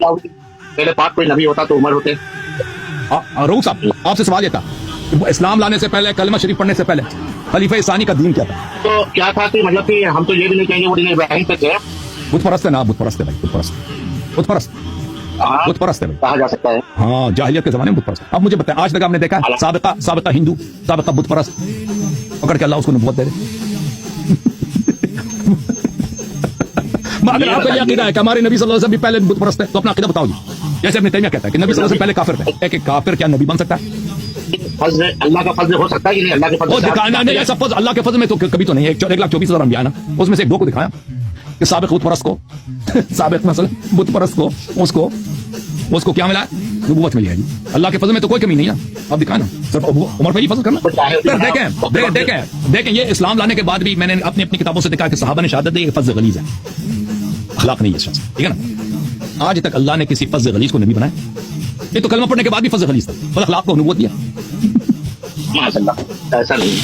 पहले पाक कोई नबी होता तो उमर होते। रूख साहब आपसे सवाल ये था, इस्लाम लाने से पहले, कलमा शरीफ पढ़ने से पहले खलीफा सानी का दीन क्या था? तो क्या था कि मतलब कि हम तो ये भी नहीं कहेंगे वो दिन इब्राहिम तक है। बुत परस्त है ना, बुत परस्त है भाई, बुत परस्त, बुत परस्त, बुत परस्त है भाई। कहा जा सकता है। हाँ, जाहिलियत के जमाने में बुत परस्त। अब मुझे बताएं, आज तक आपने देखा है साबिका हिंदू, साबिका बुत परस्त पकड़ के अल्लाह उसको नबूवत दे दे? अगर आपका ये अकीदा है कि हमारे नबी सल्लल्लाहु अलैहि वसल्लम भी पहले बुत परस्त है, तो अपना अकीदा बताओ जी। जैसे अपने तैमिया कहता है कि नबी सल्लल्लाहु अलैहि वसल्लम पहले काफिर थे, एक काफिर क्या नबी बन सकता है? फजल अल्लाह का फजल हो सकता है कि नहीं? अल्लाह के फजल से दिखाना नहीं, ऐसा फजल अल्लाह के फजल में तो कभी तो नहीं है। 1,24,000 अंबिया ना, उसमें से एक दो को दिखाया कि साबिक बुत परस्त को साबिक मसलन बुत परस्त को उसको क्या मिला? नबूवत मिली है जी। अल्लाह के फजल में तो कोई कमी नहीं है। अब दिखाना सिर्फ उमर पर ही फजल करना। देखें ये इस्लाम लाने के बाद भी मैंने अपनी अपनी किताबों से देखा कि सहाबा ने शहादत दी, फजल गलीज है, अखलाक नहीं है शख्स, ठीक है ना। आज तक अल्लाह ने किसी फजल गलीज को नबी बनाया? ये तो कलमा पढ़ने के बाद भी फजल गलीज था, पर अखलाक को नबूवत दिया। माशाअल्लाह ऐसा नहीं।